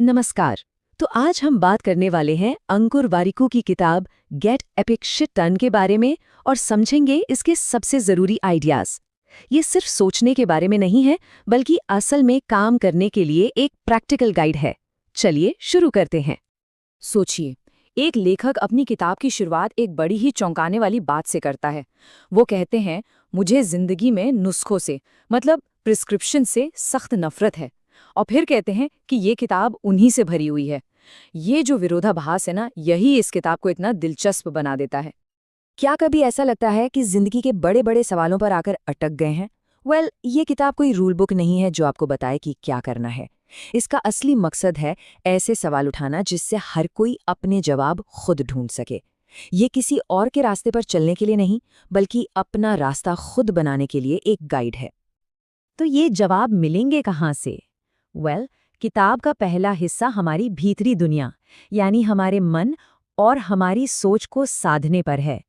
नमस्कार। तो आज हम बात करने वाले हैं अंकुर वारिकू की किताब गेट एपिक शिट डन के बारे में और समझेंगे इसके सबसे ज़रूरी आइडियाज़। ये सिर्फ सोचने के बारे में नहीं है, बल्कि असल में काम करने के लिए एक प्रैक्टिकल गाइड है। चलिए शुरू करते हैं। सोचिए, एक लेखक अपनी किताब की शुरुआत एक बड़ी ही चौंकाने वाली बात से करता है। वो कहते हैं, मुझे जिंदगी में नुस्खों से मतलब प्रिस्क्रिप्शन से सख्त नफरत है। और फिर कहते हैं कि ये किताब उन्हीं से भरी हुई है। ये जो विरोधाभास है ना, यही इस किताब को इतना दिलचस्प बना देता है। क्या कभी ऐसा लगता है कि जिंदगी के बड़े बड़े सवालों पर आकर अटक गए हैं? ये किताब कोई रूल बुक नहीं है जो आपको बताए कि क्या करना है। इसका असली मकसद है ऐसे सवाल उठाना जिससे हर कोई अपने जवाब खुद ढूंढ सके। ये किसी और के रास्ते पर चलने के लिए नहीं, बल्कि अपना रास्ता खुद बनाने के लिए एक गाइड है। तो ये जवाब मिलेंगे कहाँ से? किताब का पहला हिस्सा हमारी भीतरी दुनिया, यानी हमारे मन और हमारी सोच को साधने पर है।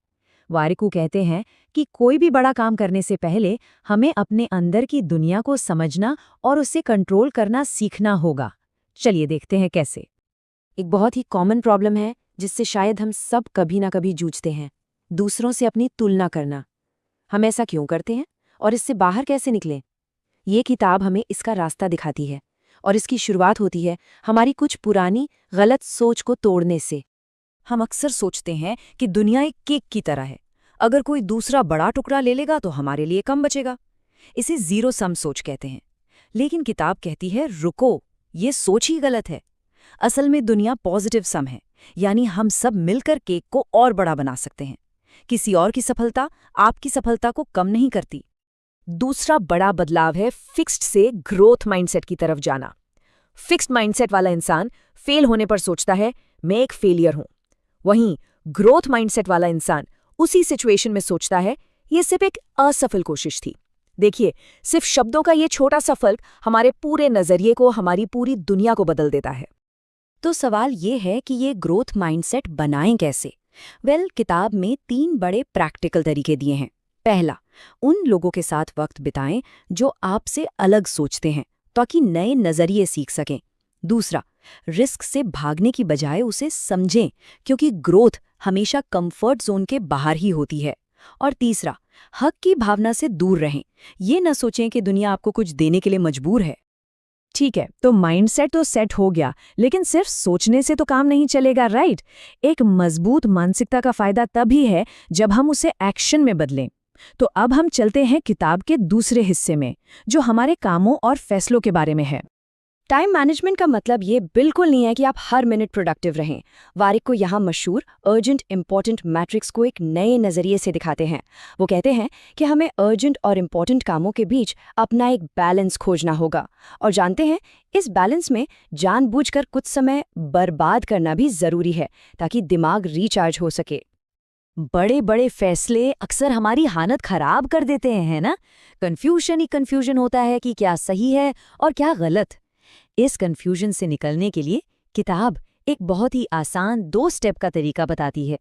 वारिकू कहते हैं कि कोई भी बड़ा काम करने से पहले हमें अपने अंदर की दुनिया को समझना और उसे कंट्रोल करना सीखना होगा। चलिए देखते हैं कैसे। एक बहुत ही कॉमन प्रॉब्लम है जिससे शायद हम सब कभी ना कभी जूझते हैं, दूसरों से अपनी तुलना करना। हम ऐसा क्यों करते हैं और इससे बाहर कैसे निकलें? ये किताब हमें इसका रास्ता दिखाती है, और इसकी शुरुआत होती है हमारी कुछ पुरानी गलत सोच को तोड़ने से। हम अक्सर सोचते हैं कि दुनिया एक केक की तरह है, अगर कोई दूसरा बड़ा टुकड़ा ले लेगा तो हमारे लिए कम बचेगा। इसे जीरो सम सोच कहते हैं। लेकिन किताब कहती है, रुको, ये सोच ही गलत है। असल में दुनिया पॉजिटिव सम है, यानी हम सब मिलकर केक को और बड़ा बना सकते हैं। किसी और की सफलता आपकी सफलता को कम नहीं करती। दूसरा बड़ा बदलाव है फिक्स्ड से ग्रोथ माइंडसेट की तरफ जाना। फिक्स्ड माइंडसेट वाला इंसान फेल होने पर सोचता है, मैं एक फेलियर हूं। वहीं ग्रोथ माइंडसेट वाला इंसान उसी सिचुएशन में सोचता है, ये सिर्फ एक असफल कोशिश थी। देखिए, सिर्फ शब्दों का ये छोटा सा फर्क हमारे पूरे नजरिए को, हमारी पूरी दुनिया को बदल देता है। तो सवाल ये है कि ये ग्रोथ माइंडसेट बनाएं कैसे? किताब में 3 बड़े प्रैक्टिकल तरीके दिए हैं। पहला, उन लोगों के साथ वक्त बिताएं जो आपसे अलग सोचते हैं, ताकि नए नजरिए सीख सकें। दूसरा, रिस्क से भागने की बजाय उसे समझें, क्योंकि ग्रोथ हमेशा कंफर्ट जोन के बाहर ही होती है। और तीसरा, हक की भावना से दूर रहें। ये न सोचें कि दुनिया आपको कुछ देने के लिए मजबूर है। ठीक है, तो माइंडसेट तो सेट हो गया, लेकिन सिर्फ सोचने से तो काम नहीं चलेगा, राइट? एक मजबूत मानसिकता का फायदा तभी है जब हम उसे एक्शन में बदलें। तो अब हम चलते हैं किताब के दूसरे हिस्से में, जो हमारे कामों और फैसलों के बारे में है। टाइम मैनेजमेंट का मतलब ये बिल्कुल नहीं है कि आप हर मिनट प्रोडक्टिव रहें। वारिक को यहाँ मशहूर अर्जेंट इंपॉर्टेंट मैट्रिक्स को एक नए नज़रिए से दिखाते हैं। वो कहते हैं कि हमें अर्जेंट और इम्पॉर्टेंट कामों के बीच अपना एक बैलेंस खोजना होगा। और जानते हैं, इस बैलेंस में जानबूझकर कुछ समय बर्बाद करना भी ज़रूरी है, ताकि दिमाग रिचार्ज हो सके। बड़े बड़े फैसले अक्सर हमारी हालत खराब कर देते हैं, है ना? कन्फ्यूजन ही कन्फ्यूजन होता है कि क्या सही है और क्या गलत। इस कन्फ्यूजन से निकलने के लिए किताब एक बहुत ही आसान 2 स्टेप का तरीका बताती है।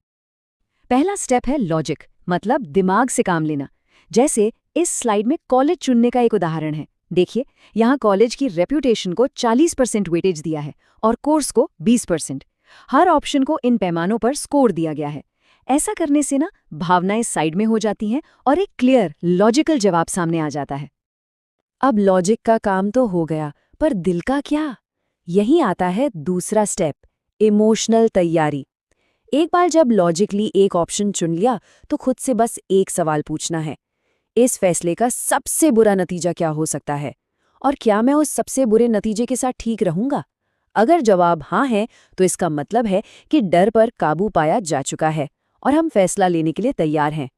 पहला स्टेप है लॉजिक, मतलब दिमाग से काम लेना। जैसे इस स्लाइड में कॉलेज चुनने का एक उदाहरण है। देखिए, यहाँ कॉलेज की रेप्यूटेशन को 40% वेटेज दिया है और कोर्स को 20%। हर ऑप्शन को इन पैमानों पर स्कोर दिया गया है। ऐसा करने से ना भावनाएं साइड में हो जाती हैं और एक क्लियर लॉजिकल जवाब सामने आ जाता है। अब लॉजिक का काम तो हो गया, पर दिल का क्या? यहीं आता है दूसरा स्टेप, इमोशनल तैयारी। एक बार जब लॉजिकली एक ऑप्शन चुन लिया, तो खुद से बस एक सवाल पूछना है, इस फैसले का सबसे बुरा नतीजा क्या हो सकता है? और क्या मैं उस सबसे बुरे नतीजे के साथ ठीक रहूंगा? अगर जवाब हाँ है, तो इसका मतलब है कि डर पर काबू पाया जा चुका है और हम फैसला लेने के लिए तैयार हैं।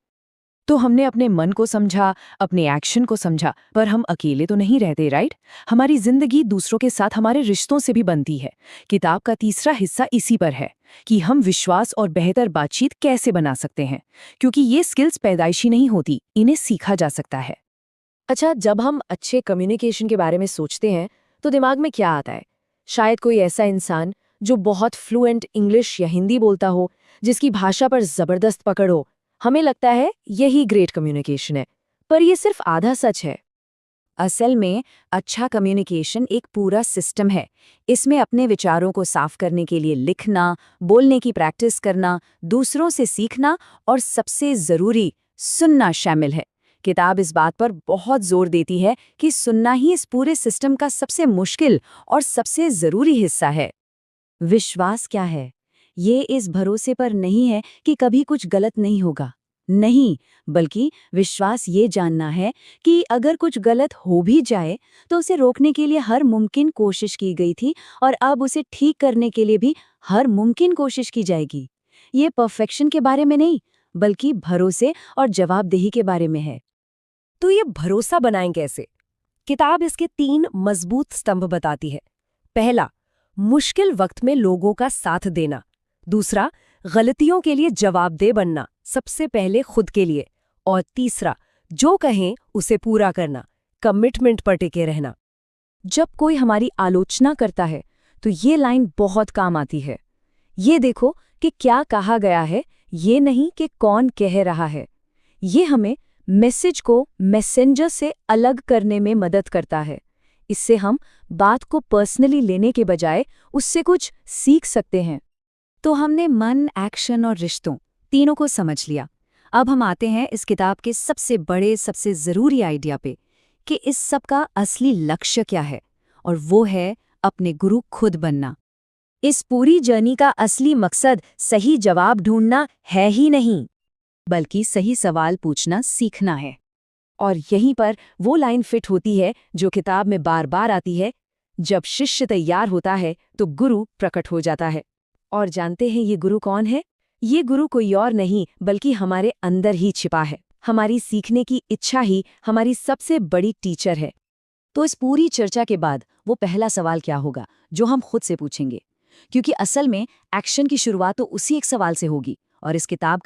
तो हमने अपने मन को समझा, अपने एक्शन को समझा, पर हम अकेले तो नहीं रहते, राइट? हमारी जिंदगी दूसरों के साथ हमारे रिश्तों से भी बनती है। किताब का तीसरा हिस्सा इसी पर है कि हम विश्वास और बेहतर बातचीत कैसे बना सकते हैं, क्योंकि ये स्किल्स पैदाइशी नहीं होती, इन्हें सीखा जा सकता है। अच्छा, जब हम अच्छे कम्युनिकेशन के बारे में सोचते हैं, तो दिमाग में क्या आता है? शायद कोई ऐसा इंसान जो बहुत फ्लुएंट इंग्लिश या हिंदी बोलता हो, जिसकी भाषा पर जबरदस्त पकड़ हो। हमें लगता है यही ग्रेट कम्युनिकेशन है, पर यह सिर्फ आधा सच है। असल में अच्छा कम्युनिकेशन एक पूरा सिस्टम है। इसमें अपने विचारों को साफ करने के लिए लिखना, बोलने की प्रैक्टिस करना, दूसरों से सीखना और सबसे ज़रूरी सुनना शामिल है। किताब इस बात पर बहुत जोर देती है कि सुनना ही इस पूरे सिस्टम का सबसे मुश्किल और सबसे ज़रूरी हिस्सा है। विश्वास क्या है? ये इस भरोसे पर नहीं है कि कभी कुछ गलत नहीं होगा। नहीं, बल्कि विश्वास ये जानना है कि अगर कुछ गलत हो भी जाए तो उसे रोकने के लिए हर मुमकिन कोशिश की गई थी और अब उसे ठीक करने के लिए भी हर मुमकिन कोशिश की जाएगी। ये परफेक्शन के बारे में नहीं, बल्कि भरोसे और जवाबदेही के बारे में है। तो ये भरोसा बनाएं कैसे? किताब इसके 3 मजबूत स्तंभ बताती है। पहला, मुश्किल वक्त में लोगों का साथ देना। दूसरा, गलतियों के लिए जवाबदेह बनना, सबसे पहले खुद के लिए। और तीसरा, जो कहें उसे पूरा करना, कमिटमेंट पर टिके रहना। जब कोई हमारी आलोचना करता है तो ये लाइन बहुत काम आती है। ये देखो कि क्या कहा गया है, ये नहीं कि कौन कह रहा है। ये हमें मैसेज को मैसेंजर से अलग करने में मदद करता है। इससे हम बात को पर्सनली लेने के बजाय उससे कुछ सीख सकते हैं। तो हमने मन, एक्शन और रिश्तों तीनों को समझ लिया। अब हम आते हैं इस किताब के सबसे बड़े, सबसे ज़रूरी आइडिया पे कि इस सब का असली लक्ष्य क्या है, और वो है अपने गुरु खुद बनना। इस पूरी जर्नी का असली मकसद सही जवाब ढूंढना है ही नहीं, बल्कि सही सवाल पूछना सीखना है। और यहीं पर वो लाइन फिट होती है जो किताब में बार बार आती है, जब शिष्य तैयार होता है तो गुरु प्रकट हो जाता है। और जानते हैं ये गुरु कौन है? ये गुरु कोई और नहीं बल्कि हमारे अंदर ही छिपा है। हमारी सीखने की इच्छा ही हमारी सबसे बड़ी टीचर है। तो इस पूरी चर्चा के बाद वो पहला सवाल क्या होगा जो हम खुद से पूछेंगे? क्योंकि असल में एक्शन की शुरुआत तो उसी एक सवाल से होगी, और इस किताब